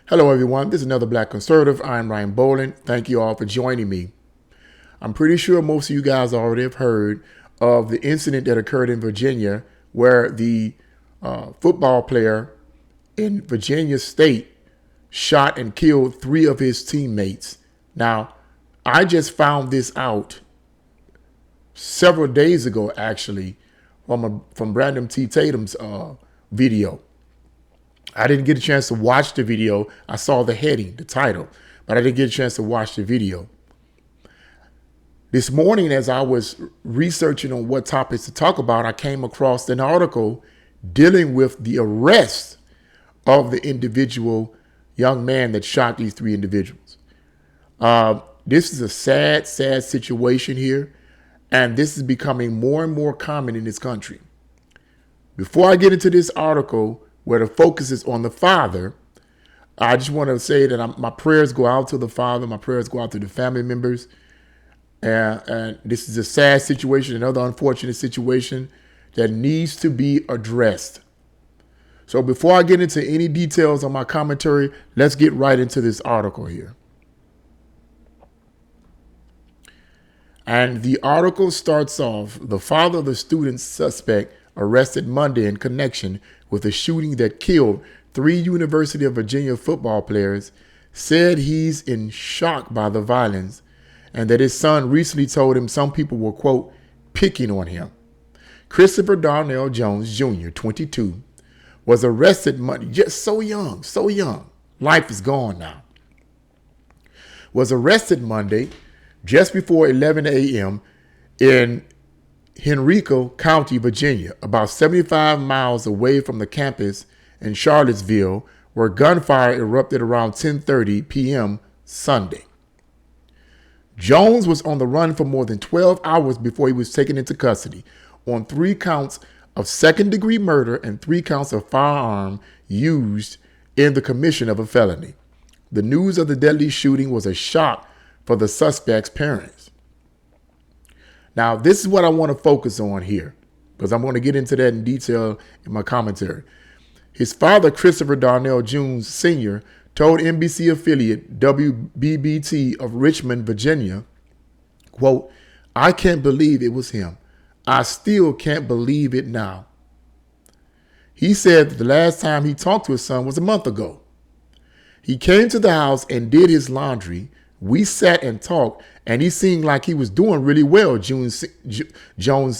Hello, everyone. This is another Black Conservative. I'm Ryan Boland. Thank you all for joining me. I'm pretty sure most of you guys already have heard of the incident that occurred in Virginia where the football player in Virginia State shot and killed 3 of his teammates. Now, I just found this out several days ago, actually, from Brandon T. Tatum's video. I didn't get a chance to watch the video. I saw the heading, the title, but I didn't get a chance to watch the video. This morning, as I was researching on what topics to talk about, I came across an article dealing with the arrest of the individual young man that shot these 3 individuals. This is a sad, sad situation here, and this is becoming more and more common in this country. Before I get into this article, where the focus is on the father, I just want to say that my prayers go out to the father. My prayers go out to the family members. And this is a sad situation, another unfortunate situation that needs to be addressed. So before I get into any details on my commentary, let's get right into this article here. And the article starts off, the father of the student suspect arrested Monday in connection with a shooting that killed 3 University of Virginia football players, said he's in shock by the violence and that his son recently told him some people were, quote, picking on him. Christopher Darnell Jones Jr., 22, was arrested Monday, just so young, life is gone now, was arrested Monday just before 11 a.m. in Henrico County, Virginia, about 75 miles away from the campus in Charlottesville, where gunfire erupted around 10:30 p.m. Sunday. Jones was on the run for more than 12 hours before he was taken into custody on 3 counts of second-degree murder and 3 counts of firearm used in the commission of a felony. The news of the deadly shooting was a shock for the suspect's parents. Now, this is what I want to focus on here, because I'm going to get into that in detail in my commentary. His father, Christopher Darnell Jones Sr., told NBC affiliate WBBT of Richmond, Virginia, quote, "I can't believe it was him. I still can't believe it now." He said that the last time he talked to his son was a month ago. He came to the house and did his laundry. We sat and talked, and he seemed like he was doing really well, Jones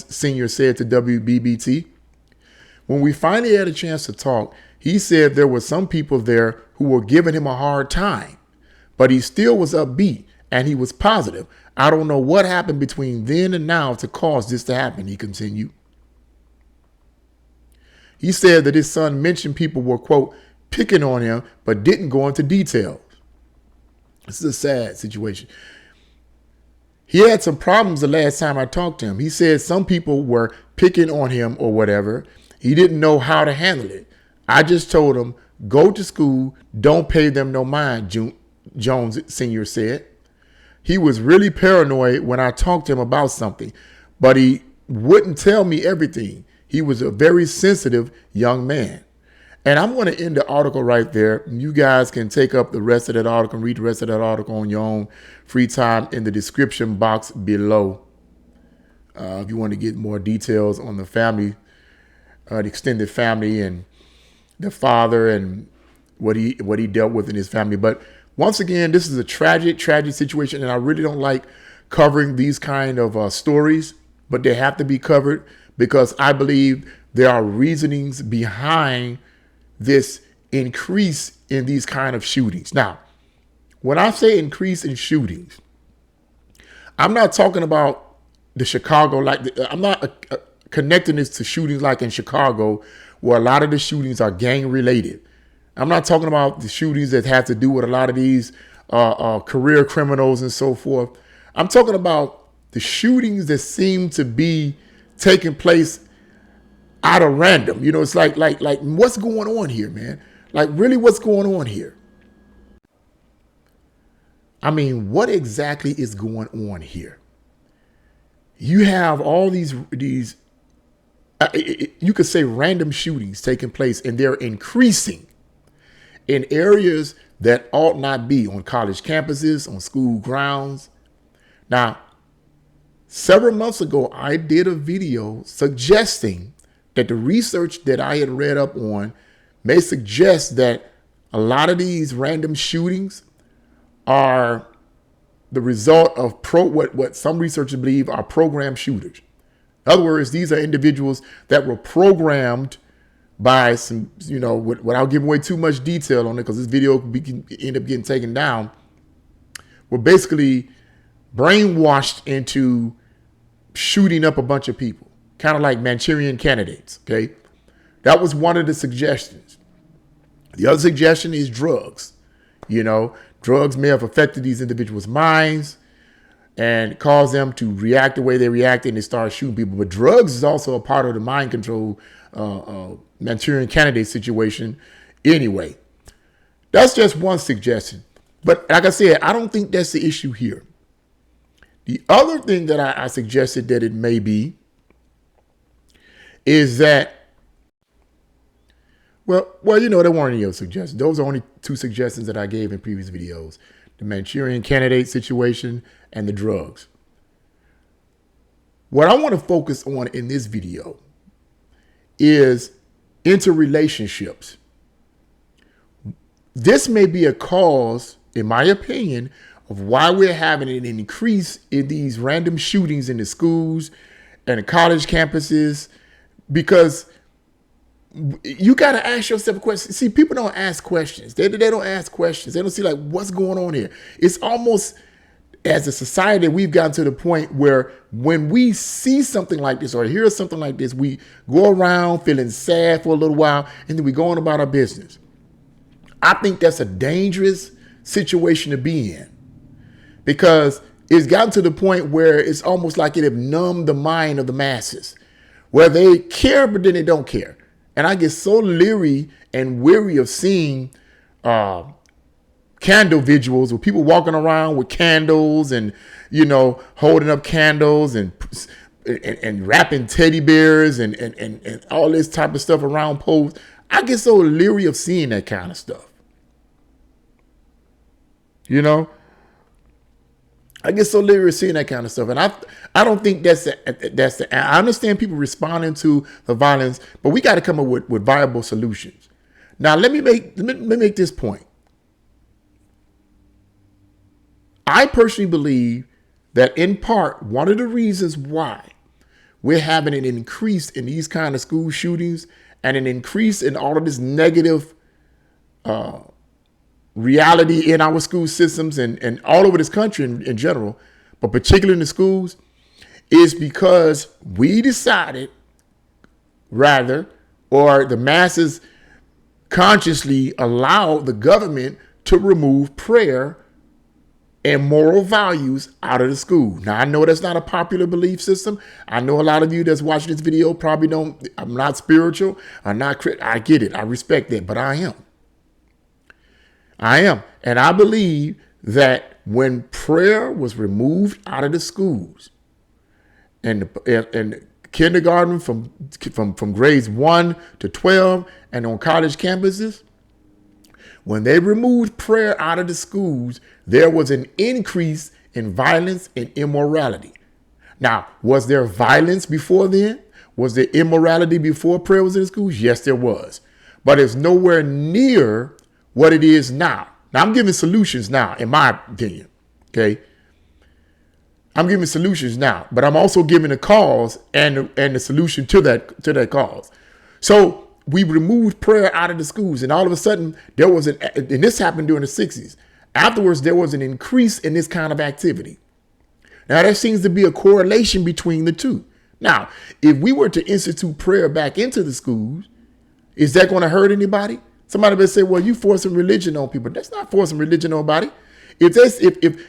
Sr. said to WBBT. When we finally had a chance to talk, he said there were some people there who were giving him a hard time, but he still was upbeat and he was positive. I don't know what happened between then and now to cause this to happen, he continued. He said that his son mentioned people were, quote, picking on him, but didn't go into details. This is a sad situation. He had some problems the last time I talked to him. He said some people were picking on him or whatever. He didn't know how to handle it. I just told him, go to school, don't pay them no mind, Jones Sr. said. He was really paranoid when I talked to him about something, but he wouldn't tell me everything. He was a very sensitive young man. And I'm going to end the article right there. You guys can take up the rest of that article and read the rest of that article on your own free time in the description box below. If you want to get more details on the family, the extended family and the father and what he dealt with in his family. But once again, this is a tragic situation. And I really don't like covering these kind of stories, but they have to be covered because I believe there are reasonings behind this increase in these kind of shootings. Now, when I say increase in shootings, I'm not talking about the Chicago, I'm not connecting this to shootings like in Chicago, where a lot of the shootings are gang related. I'm not talking about the shootings that have to do with a lot of these career criminals and so forth. I'm talking about the shootings that seem to be taking place out of random. You know, it's like what's going on here, man? Like, really, what's going on here? I mean, what exactly is going on here? You have all these you could say random shootings taking place, and they're increasing in areas that ought not be on college campuses, on school grounds. Now, several months ago, I did a video suggesting that the research that I had read up on may suggest that a lot of these random shootings are the result of what some researchers believe are programmed shooters. In other words, these are individuals that were programmed by some, without giving away too much detail on it, because this video can end up getting taken down, were basically brainwashed into shooting up a bunch of people, kind of like Manchurian candidates, okay? That was one of the suggestions. The other suggestion is drugs. Drugs may have affected these individuals' minds and caused them to react the way they react, and they start shooting people. But drugs is also a part of the mind control Manchurian candidate situation anyway. That's just one suggestion. But like I said, I don't think that's the issue here. The other thing that I suggested that it may be is that, there weren't any other suggestions. Those are only two suggestions that I gave in previous videos: the Manchurian candidate situation and the drugs. What I want to focus on in this video is interrelationships. This may be a cause, in my opinion, of why we're having an increase in these random shootings in the schools and the college campuses, because you got to ask yourself a question. See, people don't ask questions. They don't ask questions. They don't see like what's going on here. It's almost, as a society, we've gotten to the point where when we see something like this or hear something like this, we go around feeling sad for a little while and then we go on about our business. I think that's a dangerous situation to be in, because it's gotten to the point where it's almost like it have numbed the mind of the masses, where they care, but then they don't care. And I get so leery and weary of seeing candle visuals with people walking around with candles and, holding up candles and wrapping teddy bears and all this type of stuff around poles. I get so leery of seeing that kind of stuff. I get so leery of seeing that kind of stuff. And I don't think I understand people responding to the violence, but we got to come up with viable solutions. Now, let me make this point. I personally believe that in part, one of the reasons why we're having an increase in these kind of school shootings and an increase in all of this negative reality in our school systems and all over this country in general, but particularly in the schools, is because we decided, or the masses consciously allowed the government to remove prayer and moral values out of the school. Now, I know that's not a popular belief system. I know a lot of you that's watching this video probably don't. I'm not spiritual. I get it. I respect that, but I am. And I believe that when prayer was removed out of the schools and kindergarten from grades 1 to 12 and on college campuses, when they removed prayer out of the schools, there was an increase in violence and immorality. Now, was there violence before then? Was there immorality before prayer was in the schools? Yes, there was. But it's nowhere near what it is now. Now, I'm giving solutions now, in my opinion, okay? I'm giving solutions now, but I'm also giving a cause and the solution to that cause. So we removed prayer out of the schools, and all of a sudden there was and this happened during the 60s. Afterwards, there was an increase in this kind of activity. Now, there seems to be a correlation between the two. Now, if we were to institute prayer back into the schools, is that going to hurt anybody? Somebody may say, well, you forcing religion on people. That's not forcing religion on nobody. If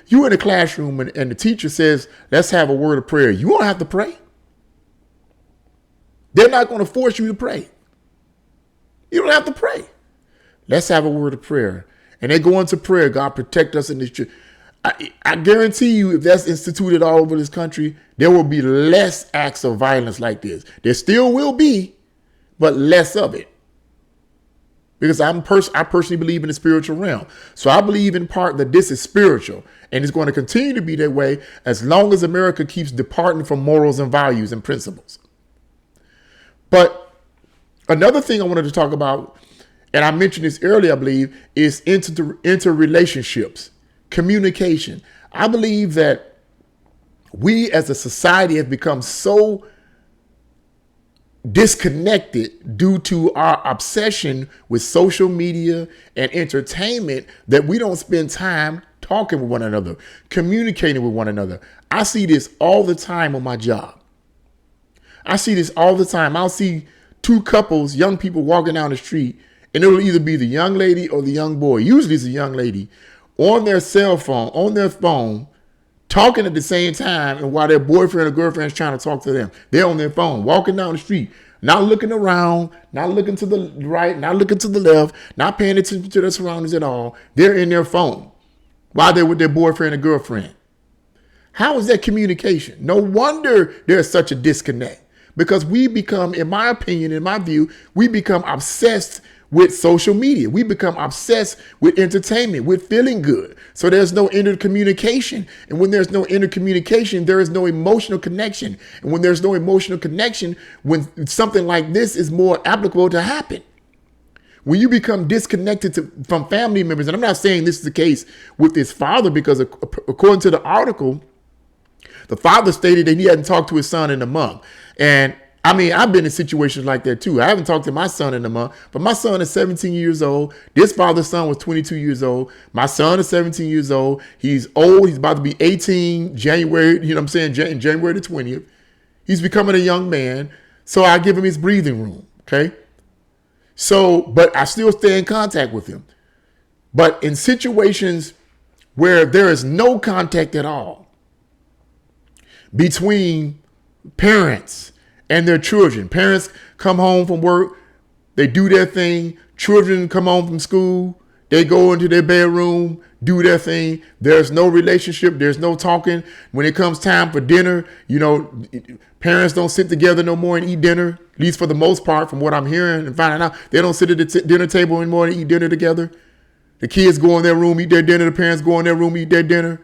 you're in a classroom and the teacher says, let's have a word of prayer, you won't have to pray. They're not going to force you to pray. You don't have to pray. Let's have a word of prayer. And they go into prayer. God protect us in this church. I guarantee you, if that's instituted all over this country, there will be less acts of violence like this. There still will be, but less of it. because I personally believe in the spiritual realm. So I believe in part that this is spiritual, and it's going to continue to be that way as long as America keeps departing from morals and values and principles. But another thing I wanted to talk about, and I mentioned this earlier, I believe, is interrelationships, communication. I believe that we as a society have become so disconnected due to our obsession with social media and entertainment that we don't spend time talking with one another, communicating with one another. I see this all the time on my job. I see this all the time. I'll see two couples, young people walking down the street, and it'll either be the young lady or the young boy. Usually it's a young lady on their cell phone, on their phone, talking at the same time, and while their boyfriend or girlfriend is trying to talk to them, they're on their phone, walking down the street, not looking around, not looking to the right, not looking to the left, not paying attention to their surroundings at all. They're in their phone while they're with their boyfriend or girlfriend. How is that communication? No wonder there's such a disconnect, because we become, in my opinion, in my view, we become obsessed with social media. We become obsessed with entertainment, with feeling good. So there's no intercommunication. And when there's no intercommunication, there is no emotional connection. And when there's no emotional connection, when something like this is more applicable to happen. When you become disconnected from family members, and I'm not saying this is the case with this father, because according to the article, the father stated that he hadn't talked to his son in a month. And I mean, I've been in situations like that too. I haven't talked to my son in a month, but my son is 17 years old. This father's son was 22 years old. My son is 17 years old. He's old. He's about to be 18 January, you know what I'm saying, January the 20th. He's becoming a young man. So I give him his breathing room, okay? So, but I still stay in contact with him. But in situations where there is no contact at all between parents and their children. Parents come home from work, they do their thing. Children come home from school, they go into their bedroom, do their thing. There's no relationship, there's no talking. When it comes time for dinner, you know, parents don't sit together no more and eat dinner, at least for the most part, from what I'm hearing and finding out. They don't sit at the dinner table anymore and eat dinner together. The kids go in their room, eat their dinner. The parents go in their room, eat their dinner.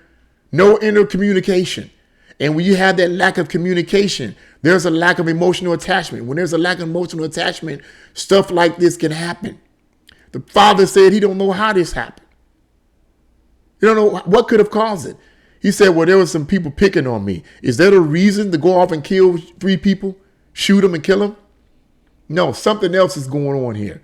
No intercommunication. And when you have that lack of communication, there's a lack of emotional attachment. When there's a lack of emotional attachment, stuff like this can happen. The father said he don't know how this happened. He don't know what could have caused it. He said, well, there was some people picking on me. Is that a reason to go off and kill 3 people, shoot them and kill them? No, something else is going on here.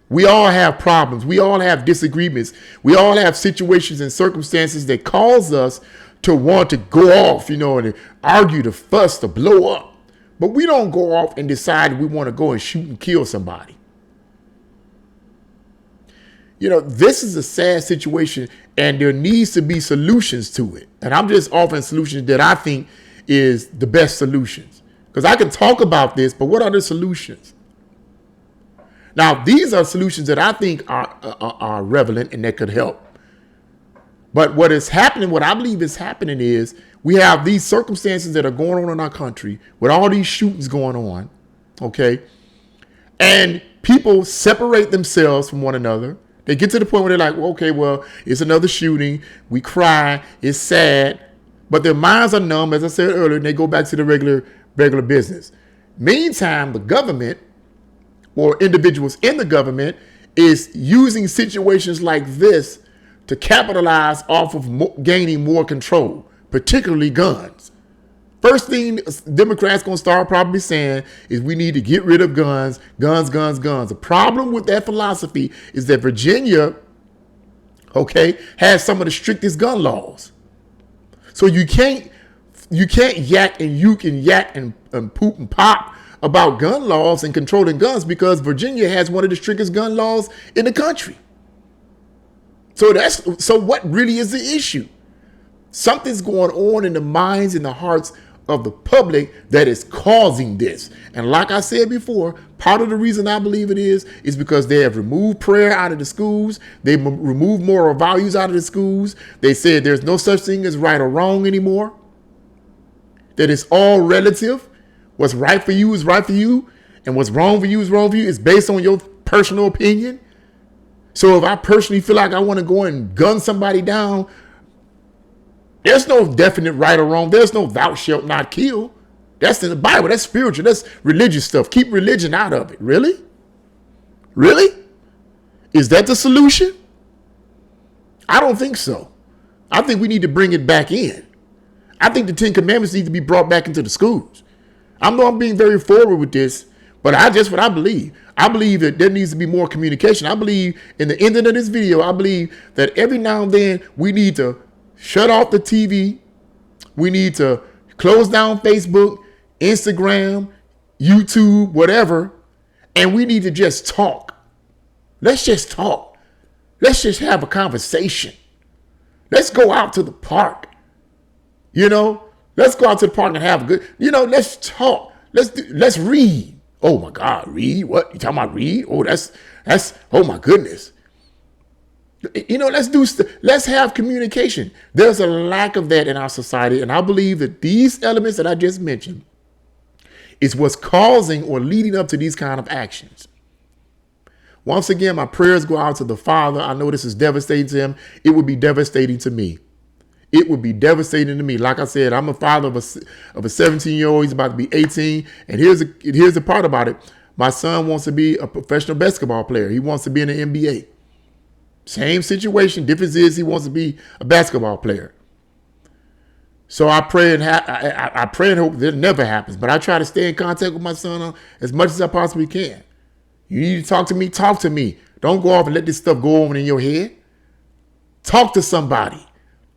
We all have problems. We all have disagreements. We all have situations and circumstances that cause us to want to go off, you know, and argue, to fuss, to blow up. But we don't go off and decide we want to go and shoot and kill somebody. You know, this is a sad situation, and there needs to be solutions to it. And I'm just offering solutions that I think is the best solutions. Because I can talk about this, but what are the solutions? Now, these are solutions that I think are relevant and that could help. But what is happening, what I believe is happening, is we have these circumstances that are going on in our country with all these shootings going on, okay? And people separate themselves from one another. They get to the point where they're like, well, okay, well, it's another shooting. We cry. It's sad. But their minds are numb, as I said earlier, and they go back to the regular business. Meantime, the government or individuals in the government is using situations like this to capitalize off of gaining more control, particularly guns. First thing Democrats going to start probably saying is we need to get rid of guns, guns, guns, guns. The problem with that philosophy is that Virginia, okay, has some of the strictest gun laws. So you can't yak and poop and pop about gun laws and controlling guns, because Virginia has one of the strictest gun laws in the country. So what really is the issue? Something's going on in the minds and the hearts of the public that is causing this. And like I said before, part of the reason I believe it is because they have removed prayer out of the schools. They removed moral values out of the schools. They said there's no such thing as right or wrong anymore. That it's all relative. What's right for you is right for you, and what's wrong for you is wrong for you. It's based on your personal opinion. So if I personally feel like I want to go and gun somebody down, there's no definite right or wrong. There's no thou shalt not kill. That's in the Bible. That's spiritual. That's religious stuff. Keep religion out of it. Really? Really? Is that the solution? I don't think so. I think we need to bring it back in. I think the Ten Commandments need to be brought back into the schools. I know I'm being very forward with this, but what I believe. I believe that there needs to be more communication. I believe in the ending of this video, I believe that every now and then we need to shut off the TV. We need to close down Facebook, Instagram, YouTube, whatever, and we need to just talk. Let's just talk. Let's just have a conversation. Let's go out to the park. Let's go out to the park and have a good, let's talk. Let's read. Oh my God, read? What? You talking about read? Oh, that's, oh my goodness. Let's have communication. There's a lack of that in our society. And I believe that these elements that I just mentioned is what's causing or leading up to these kind of actions. Once again, my prayers go out to the Father. I know this is devastating to him. It would be devastating to me. It would be devastating to me. Like I said, I'm a father of a 17-year-old. He's about to be 18. And here's the part about it. My son wants to be a professional basketball player. He wants to be in the NBA. Same situation. Difference is he wants to be a basketball player. So I pray and I pray and hope that it never happens. But I try to stay in contact with my son as much as I possibly can. You need to talk to me. Talk to me. Don't go off and let this stuff go on in your head. Talk to somebody.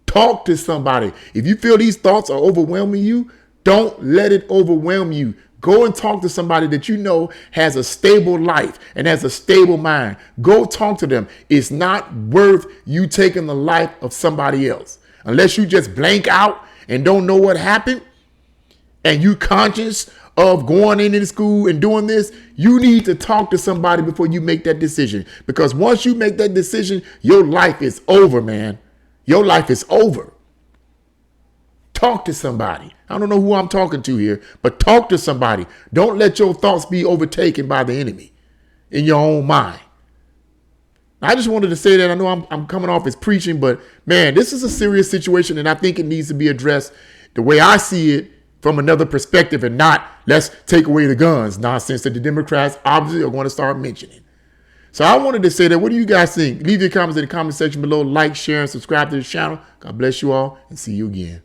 Talk to somebody. If you feel these thoughts are overwhelming you, don't let it overwhelm you. Go and talk to somebody that you know has a stable life and has a stable mind. Go talk to them. It's not worth you taking the life of somebody else. Unless you just blank out and don't know what happened and you conscious of going into school and doing this, you need to talk to somebody before you make that decision. Because once you make that decision, your life is over, man. Your life is over. Talk to somebody. I don't know who I'm talking to here, but talk to somebody. Don't let your thoughts be overtaken by the enemy in your own mind. I just wanted to say that. I know I'm coming off as preaching, but man, this is a serious situation, and I think it needs to be addressed the way I see it, from another perspective, and not let's take away the guns nonsense that the Democrats obviously are going to start mentioning. So I wanted to say that. What do you guys think? Leave your comments in the comment section below. Like, share, and subscribe to the channel. God bless you all, and see you again.